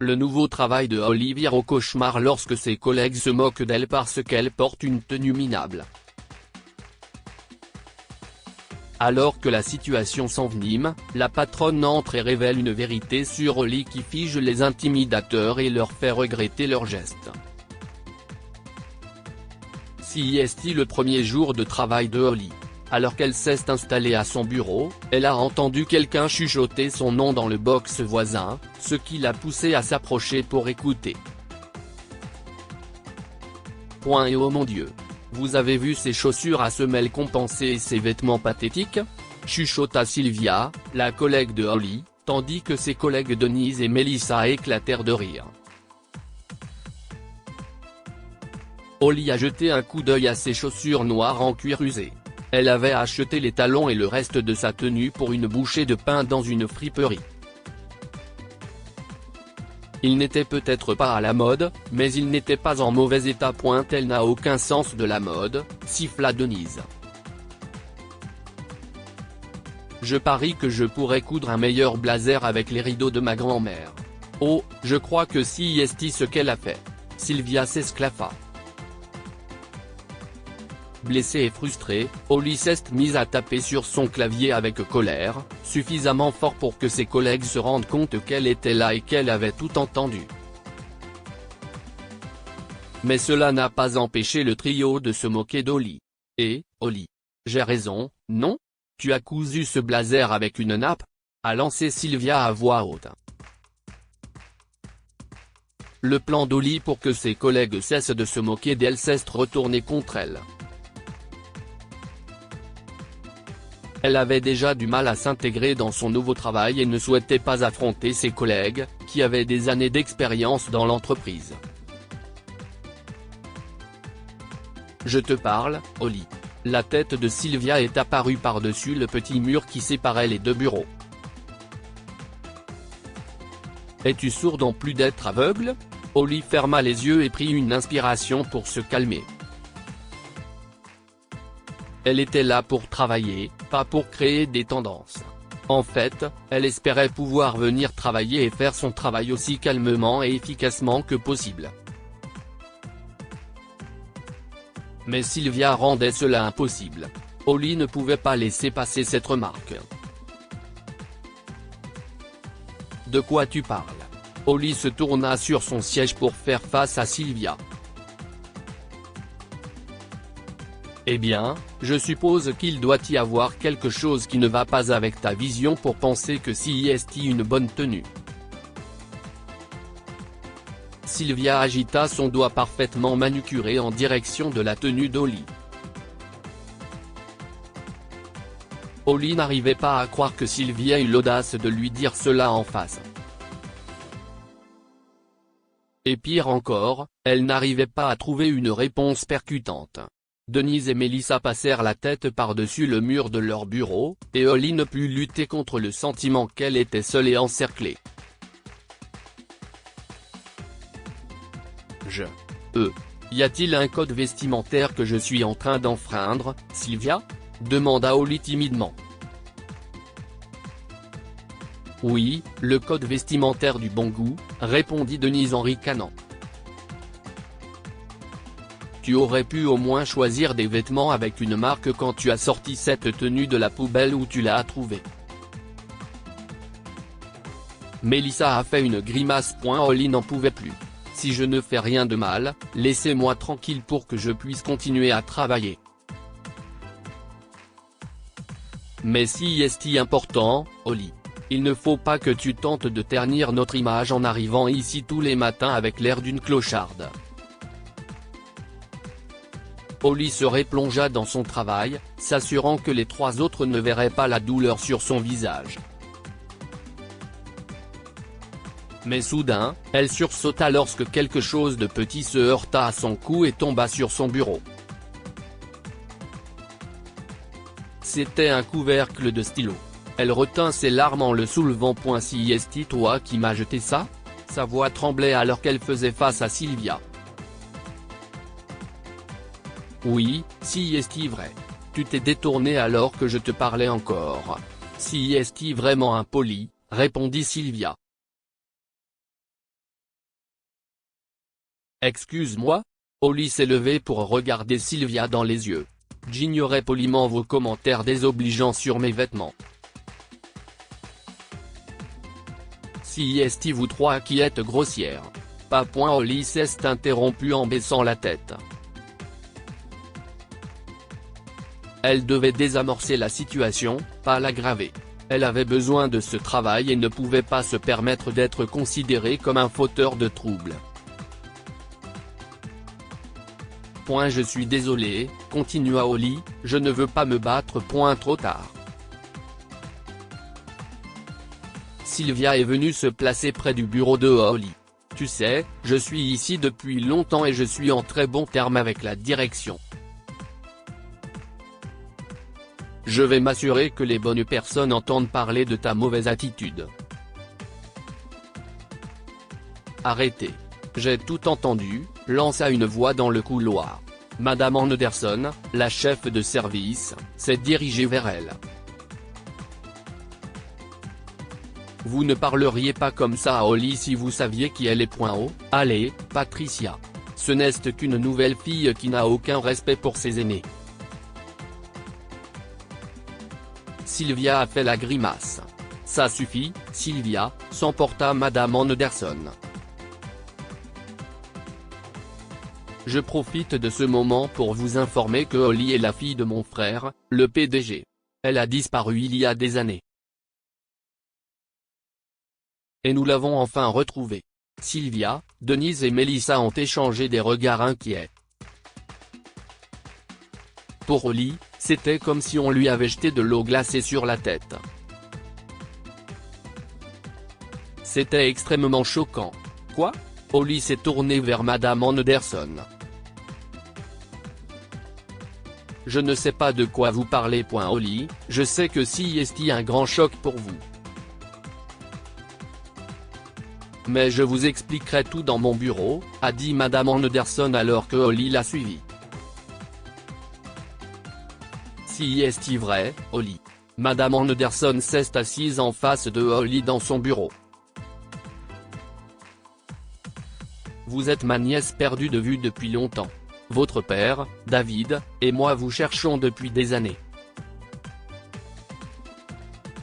Le nouveau travail de Holly vire au cauchemar lorsque ses collègues se moquent d'elle parce qu'elle porte une tenue minable. Alors que la situation s'envenime, la patronne entre et révèle une vérité sur Holly qui fige les intimidateurs et leur fait regretter leurs gestes. CIST le premier jour de travail de Holly. Alors qu'elle s'est installée à son bureau, elle a entendu quelqu'un chuchoter son nom dans le box voisin, ce qui l'a poussée à s'approcher pour écouter. Et oh mon Dieu! Vous avez vu ces chaussures à semelles compensées et ces vêtements pathétiques? Chuchota Sylvia, la collègue de Holly, tandis que ses collègues Denise et Melissa éclatèrent de rire. Holly a jeté un coup d'œil à ses chaussures noires en cuir usé. Elle avait acheté les talons et le reste de sa tenue pour une bouchée de pain dans une friperie. Il n'était peut-être pas à la mode, mais il n'était pas en mauvais état. Elle n'a aucun sens de la mode, siffla Denise. Je parie que je pourrais coudre un meilleur blazer avec les rideaux de ma grand-mère. Oh, je crois que CIST ce qu'elle a fait. Sylvia s'esclaffa. Blessée et frustrée, Holly s'est mise à taper sur son clavier avec colère, suffisamment fort pour que ses collègues se rendent compte qu'elle était là et qu'elle avait tout entendu. Mais cela n'a pas empêché le trio de se moquer d'Holly. Et, Holly. J'ai raison, non? Tu as cousu ce blazer avec une nappe? A lancé Sylvia à voix haute. Le plan d'Holly pour que ses collègues cessent de se moquer d'elle s'est retourné contre elle. Elle avait déjà du mal à s'intégrer dans son nouveau travail et ne souhaitait pas affronter ses collègues, qui avaient des années d'expérience dans l'entreprise. Je te parle, Holly. La tête de Sylvia est apparue par-dessus le petit mur qui séparait les deux bureaux. Es-tu sourde en plus d'être aveugle? Holly ferma les yeux et prit une inspiration pour se calmer. Elle était là pour travailler, pas pour créer des tendances. En fait, elle espérait pouvoir venir travailler et faire son travail aussi calmement et efficacement que possible. Mais Sylvia rendait cela impossible. Holly ne pouvait pas laisser passer cette remarque. De quoi tu parles? Holly se tourna sur son siège pour faire face à Sylvia. Eh bien, je suppose qu'il doit y avoir quelque chose qui ne va pas avec ta vision pour penser que CIST une bonne tenue. Sylvia agita son doigt parfaitement manucuré en direction de la tenue d'Holly. Holly n'arrivait pas à croire que Sylvia eut l'audace de lui dire cela en face. Et pire encore, elle n'arrivait pas à trouver une réponse percutante. Denise et Melissa passèrent la tête par-dessus le mur de leur bureau, et Holly ne put lutter contre le sentiment qu'elle était seule et encerclée. Y a-t-il un code vestimentaire que je suis en train d'enfreindre, Sylvia? Demanda Holly timidement. Oui, le code vestimentaire du bon goût, répondit Denise en ricanant. Tu aurais pu au moins choisir des vêtements avec une marque quand tu as sorti cette tenue de la poubelle où tu l'as trouvée. Melissa a fait une grimace. Holly n'en pouvait plus. Si je ne fais rien de mal, laissez-moi tranquille pour que je puisse continuer à travailler. Mais si est important, Holly. Il ne faut pas que tu tentes de ternir notre image en arrivant ici tous les matins avec l'air d'une clocharde. Holly se replongea dans son travail, s'assurant que les trois autres ne verraient pas la douleur sur son visage. Mais soudain, elle sursauta lorsque quelque chose de petit se heurta à son cou et tomba sur son bureau. C'était un couvercle de stylo. Elle retint ses larmes en le soulevant. Si est toi qui m'as jeté ça? Sa voix tremblait alors qu'elle faisait face à Sylvia. Oui, si est vrai. Tu t'es détourné alors que je te parlais encore. Si est vraiment impoli, répondit Sylvia. Excuse-moi ? Holly s'est levée pour regarder Sylvia dans les yeux. J'ignorais poliment vos commentaires désobligeants sur mes vêtements. Si est vous trois qui êtes grossière. Pas point. Holly s'est interrompue en baissant la tête. Elle devait désamorcer la situation, pas l'aggraver. Elle avait besoin de ce travail et ne pouvait pas se permettre d'être considérée comme un fauteur de troubles. Je suis désolé, continua Holly, je ne veux pas me battre. Trop tard. Sylvia est venue se placer près du bureau de Holly. Tu sais, je suis ici depuis longtemps et je suis en très bon terme avec la direction. Je vais m'assurer que les bonnes personnes entendent parler de ta mauvaise attitude. Arrêtez. J'ai tout entendu, lança une voix dans le couloir. Madame Anderson, la chef de service, s'est dirigée vers elle. Vous ne parleriez pas comme ça à Holly si vous saviez qui elle est. Allez, Patricia. Ce n'est qu'une nouvelle fille qui n'a aucun respect pour ses aînés. Sylvia a fait la grimace. Ça suffit, Sylvia, s'emporta Madame Anderson. Je profite de ce moment pour vous informer que Holly est la fille de mon frère, le PDG. Elle a disparu il y a des années. Et nous l'avons enfin retrouvée. Sylvia, Denise et Melissa ont échangé des regards inquiets. Pour Holly, c'était comme si on lui avait jeté de l'eau glacée sur la tête. C'était extrêmement choquant. Quoi ? Holly s'est tournée vers Madame Anderson. Je ne sais pas de quoi vous parlez. Holly, je sais que c'est un grand choc pour vous. Mais je vous expliquerai tout dans mon bureau, a dit Madame Anderson alors que Holly l'a suivi. Si est vrai, Holly. Madame Anderson s'est assise en face de Holly dans son bureau. Vous êtes ma nièce perdue de vue depuis longtemps. Votre père, David, et moi vous cherchons depuis des années.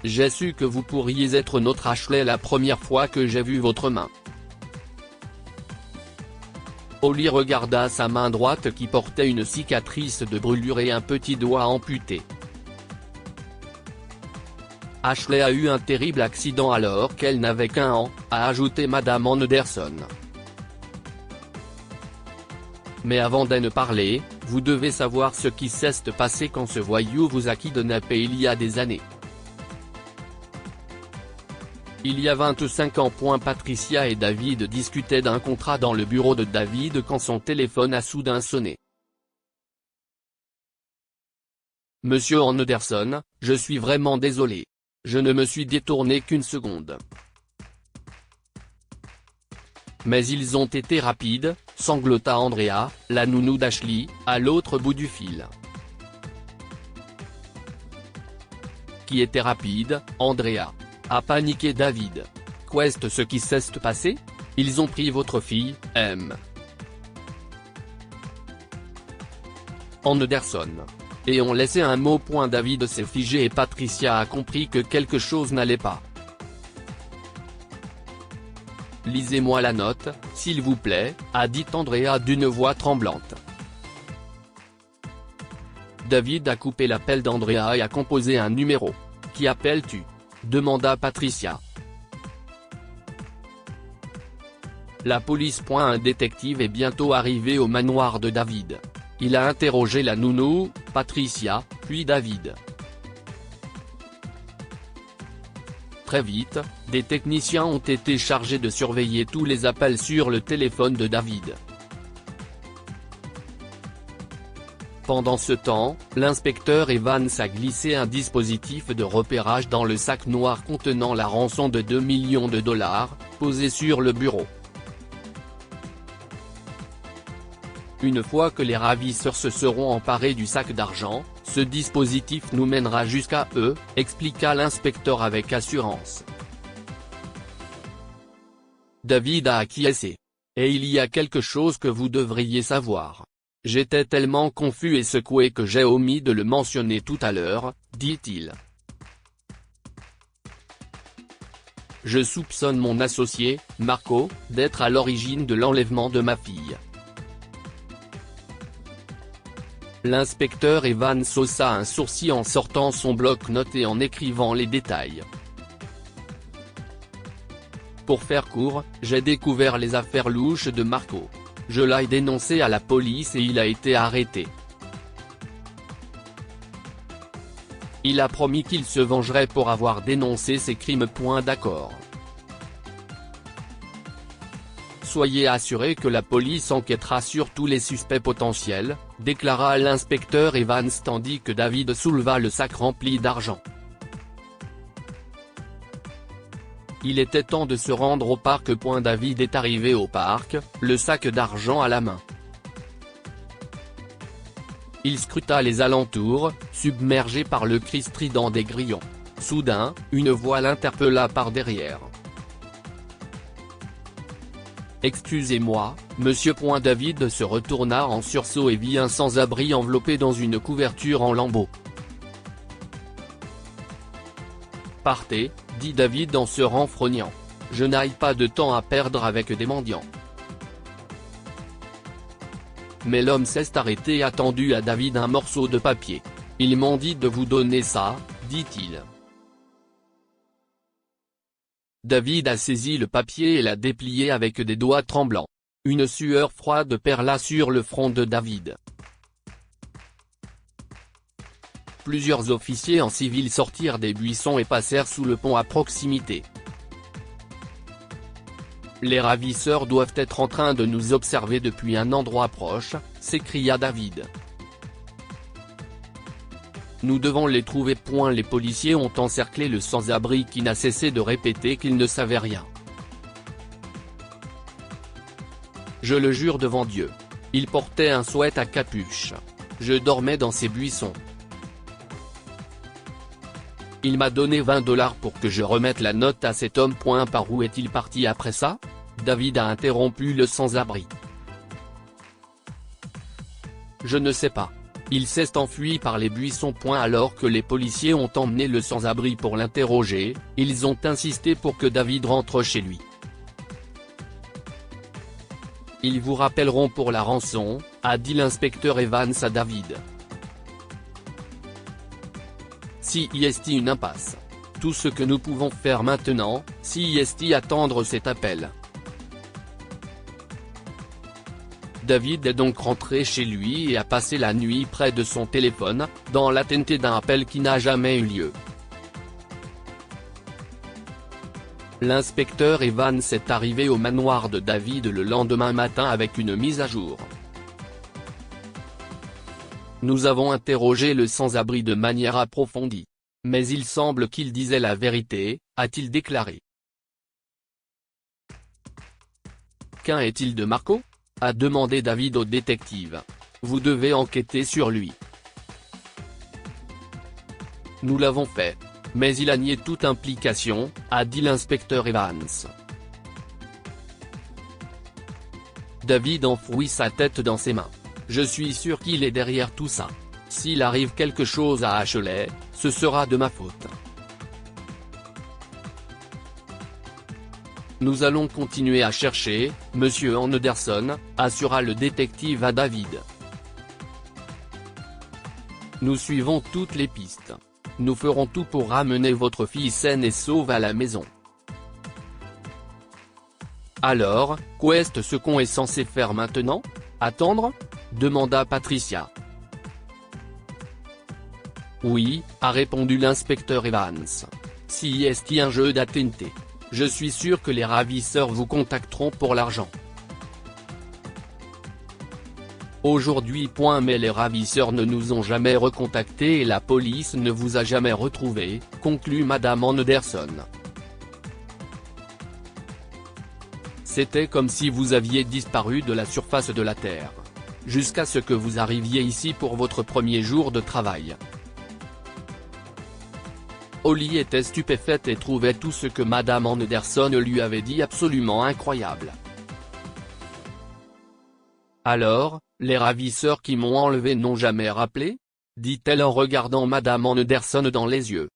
J'ai su que vous pourriez être notre Ashley la première fois que j'ai vu votre main. Holly regarda sa main droite qui portait une cicatrice de brûlure et un petit doigt amputé. Ashley a eu un terrible accident alors qu'elle n'avait qu'1 an, a ajouté Madame Anderson. Mais avant de ne parler, vous devez savoir ce qui s'est passé quand ce voyou vous a kidnappé il y a des années. Il y a 25 ans. Patricia et David discutaient d'un contrat dans le bureau de David quand son téléphone a soudain sonné. Monsieur Anderson, je suis vraiment désolé. Je ne me suis détourné qu'une seconde. Mais ils ont été rapides, sanglota Andrea, la nounou d'Ashley, à l'autre bout du fil. Qui était rapide, Andrea? A paniqué David. Qu'est-ce ce qui s'est passé? Ils ont pris votre fille, M. Anderson. Et ont laissé un mot. David s'est figé et Patricia a compris que quelque chose n'allait pas. Lisez-moi la note, s'il vous plaît, a dit Andrea d'une voix tremblante. David a coupé l'appel d'Andrea et a composé un numéro. Qui appelles-tu? Demanda Patricia. La police. Un détective est bientôt arrivé au manoir de David. Il a interrogé la nounou, Patricia, puis David. Très vite, des techniciens ont été chargés de surveiller tous les appels sur le téléphone de David. Pendant ce temps, l'inspecteur Evans a glissé un dispositif de repérage dans le sac noir contenant la rançon de 2 millions de dollars, posé sur le bureau. Une fois que les ravisseurs se seront emparés du sac d'argent, ce dispositif nous mènera jusqu'à eux, expliqua l'inspecteur avec assurance. David a acquiescé. Et il y a quelque chose que vous devriez savoir. J'étais tellement confus et secoué que j'ai omis de le mentionner tout à l'heure, dit-il. Je soupçonne mon associé, Marco, d'être à l'origine de l'enlèvement de ma fille. L'inspecteur Evans haussa un sourcil en sortant son bloc-notes et en écrivant les détails. Pour faire court, j'ai découvert les affaires louches de Marco. Je l'ai dénoncé à la police et il a été arrêté. Il a promis qu'il se vengerait pour avoir dénoncé ces crimes. D'accord. Soyez assurés que la police enquêtera sur tous les suspects potentiels, déclara l'inspecteur Evans tandis que David souleva le sac rempli d'argent. Il était temps de se rendre au parc. David est arrivé au parc, le sac d'argent à la main. Il scruta les alentours, submergé par le cri strident des grillons. Soudain, une voix l'interpella par derrière. « Excusez-moi, monsieur ». David se retourna en sursaut et vit un sans-abri enveloppé dans une couverture en lambeaux. « Partez », dit David en se renfrognant. « Je n'ai pas de temps à perdre avec des mendiants. » Mais l'homme s'est arrêté et a tendu à David un morceau de papier. « Ils m'ont dit de vous donner ça », dit-il. David a saisi le papier et l'a déplié avec des doigts tremblants. Une sueur froide perla sur le front de David. Plusieurs officiers en civil sortirent des buissons et passèrent sous le pont à proximité. « Les ravisseurs doivent être en train de nous observer depuis un endroit proche », s'écria David. « Nous devons les trouver. » Les policiers ont encerclé le sans-abri qui n'a cessé de répéter qu'il ne savait rien. « Je le jure devant Dieu. Il portait un sweat à capuche. Je dormais dans ces buissons. Il m'a donné $20 pour que je remette la note à cet homme. Par où est-il parti après ça ? David a interrompu le sans-abri. Je ne sais pas. Il s'est enfui par les buissons. Alors que les policiers ont emmené le sans-abri pour l'interroger, ils ont insisté pour que David rentre chez lui. Ils vous rappelleront pour la rançon, a dit l'inspecteur Evans à David. Si est une impasse. Tout ce que nous pouvons faire maintenant, si est attendre cet appel. David est donc rentré chez lui et a passé la nuit près de son téléphone, dans l'attente d'un appel qui n'a jamais eu lieu. L'inspecteur Evans est arrivé au manoir de David le lendemain matin avec une mise à jour. Nous avons interrogé le sans-abri de manière approfondie. Mais il semble qu'il disait la vérité, a-t-il déclaré. Qu'en est-il de Marco ? A demandé David au détective. Vous devez enquêter sur lui. Nous l'avons fait. Mais il a nié toute implication, a dit l'inspecteur Evans. David enfouit sa tête dans ses mains. Je suis sûr qu'il est derrière tout ça. S'il arrive quelque chose à Ashley, ce sera de ma faute. Nous allons continuer à chercher, monsieur Anderson, assura le détective à David. Nous suivons toutes les pistes. Nous ferons tout pour ramener votre fille saine et sauve à la maison. Alors, qu'est ce qu'on est censé faire maintenant ? Attendre ? Demanda Patricia. Oui, a répondu l'inspecteur Evans. Si est un jeu d'attente. Je suis sûr que les ravisseurs vous contacteront pour l'argent. Aujourd'hui. Mais les ravisseurs ne nous ont jamais recontactés et la police ne vous a jamais retrouvé, conclut Madame Anderson. C'était comme si vous aviez disparu de la surface de la Terre. Jusqu'à ce que vous arriviez ici pour votre premier jour de travail. Holly était stupéfaite et trouvait tout ce que Madame Anderson lui avait dit absolument incroyable. Alors, les ravisseurs qui m'ont enlevé n'ont jamais rappelé ? dit-elle en regardant Madame Anderson dans les yeux.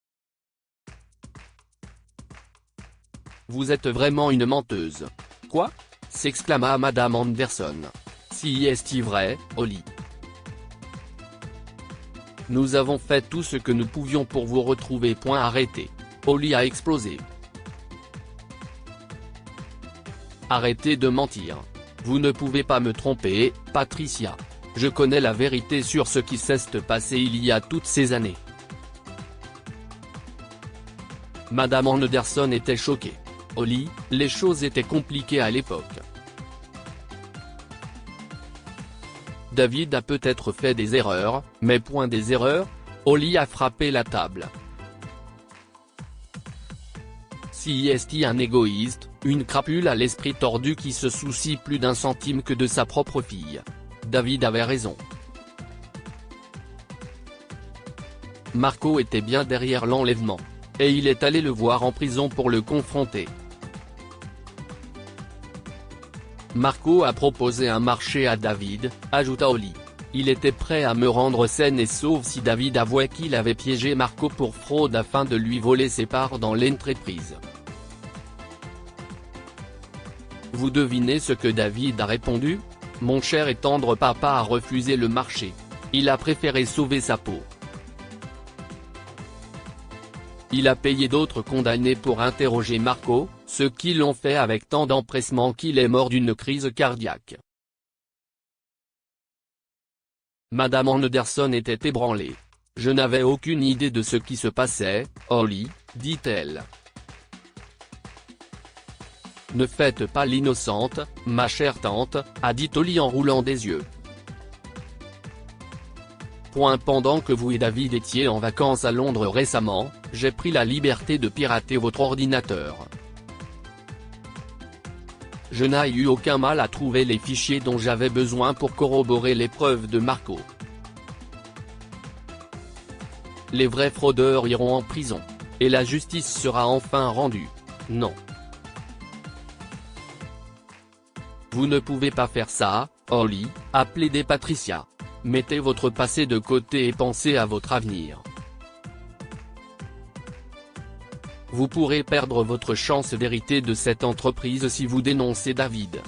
Vous êtes vraiment une menteuse. Quoi ? s'exclama Madame Anderson. Si est-il vrai, Holly ? Nous avons fait tout ce que nous pouvions pour vous retrouver. Arrêtez. Holly a explosé. Arrêtez de mentir. Vous ne pouvez pas me tromper, Patricia. Je connais la vérité sur ce qui s'est passé il y a toutes ces années. Madame Anderson était choquée. Holly, les choses étaient compliquées à l'époque. David a peut-être fait des erreurs, mais point des erreurs. Holly a frappé la table. Si est un égoïste, une crapule à l'esprit tordu qui se soucie plus d'un centime que de sa propre fille. David avait raison. Marco était bien derrière l'enlèvement. Et il est allé le voir en prison pour le confronter. Marco a proposé un marché à David, ajouta Holly. Il était prêt à me rendre saine et sauve si David avouait qu'il avait piégé Marco pour fraude afin de lui voler ses parts dans l'entreprise. Vous devinez ce que David a répondu ? Mon cher et tendre papa a refusé le marché. Il a préféré sauver sa peau. Il a payé d'autres condamnés pour interroger Marco, ceux qui l'ont fait avec tant d'empressement qu'il est mort d'une crise cardiaque. Madame Anderson était ébranlée. Je n'avais aucune idée de ce qui se passait, Holly, dit-elle. Ne faites pas l'innocente, ma chère tante, a dit Holly en roulant des yeux. Pendant que vous et David étiez en vacances à Londres récemment, j'ai pris la liberté de pirater votre ordinateur. Je n'ai eu aucun mal à trouver les fichiers dont j'avais besoin pour corroborer les preuves de Marco. Les vrais fraudeurs iront en prison. Et la justice sera enfin rendue. Non. Vous ne pouvez pas faire ça, Holly, a plaidé Patricia. Mettez votre passé de côté et pensez à votre avenir. Vous pourrez perdre votre chance d'hériter de cette entreprise si vous dénoncez David.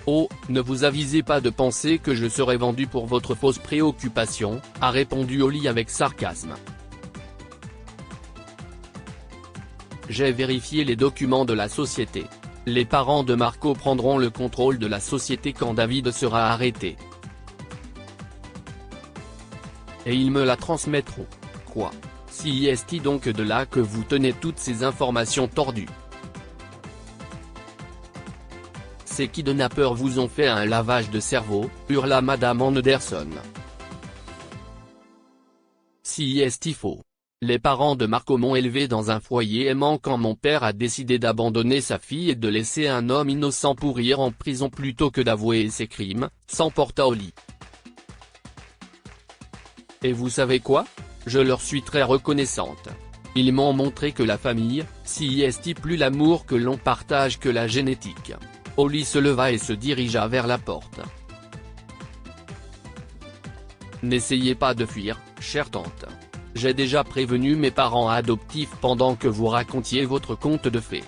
Oh, ne vous avisez pas de penser que je serai vendu pour votre fausse préoccupation, a répondu Holly avec sarcasme. J'ai vérifié les documents de la société. Les parents de Marco prendront le contrôle de la société quand David sera arrêté. Et ils me la transmettront. Quoi ? Si est-il donc de là que vous tenez toutes ces informations tordues ? Ces kidnappeurs vous ont fait un lavage de cerveau, hurla Madame Anderson. Si est-il faux ? Les parents de Marco m'ont élevé dans un foyer aimant quand mon père a décidé d'abandonner sa fille et de laisser un homme innocent pourrir en prison plutôt que d'avouer ses crimes, s'emporta Holly. Et vous savez quoi ? Je leur suis très reconnaissante. Ils m'ont montré que la famille, si est plus l'amour que l'on partage que la génétique. Holly se leva et se dirigea vers la porte. N'essayez pas de fuir, chère tante. J'ai déjà prévenu mes parents adoptifs pendant que vous racontiez votre conte de fées.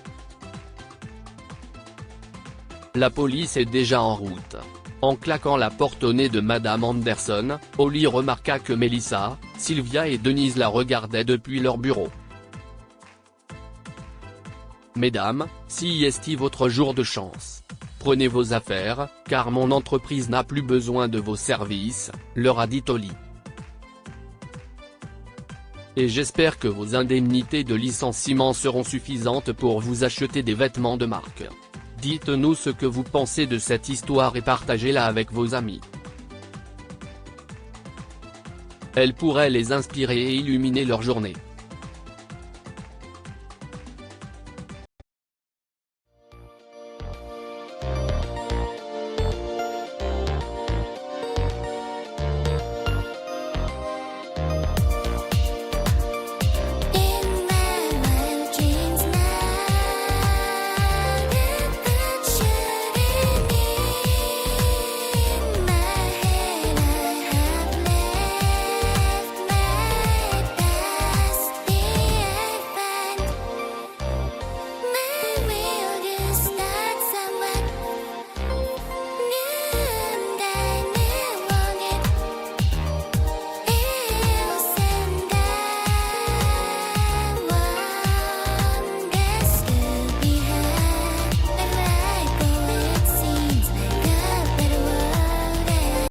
La police est déjà en route. En claquant la porte au nez de Madame Anderson, Holly remarqua que Melissa, Sylvia et Denise la regardaient depuis leur bureau. Mesdames, si est votre jour de chance. Prenez vos affaires, car mon entreprise n'a plus besoin de vos services, leur a dit Holly. Et j'espère que vos indemnités de licenciement seront suffisantes pour vous acheter des vêtements de marque. Dites-nous ce que vous pensez de cette histoire et partagez-la avec vos amis. Elle pourrait les inspirer et illuminer leur journée.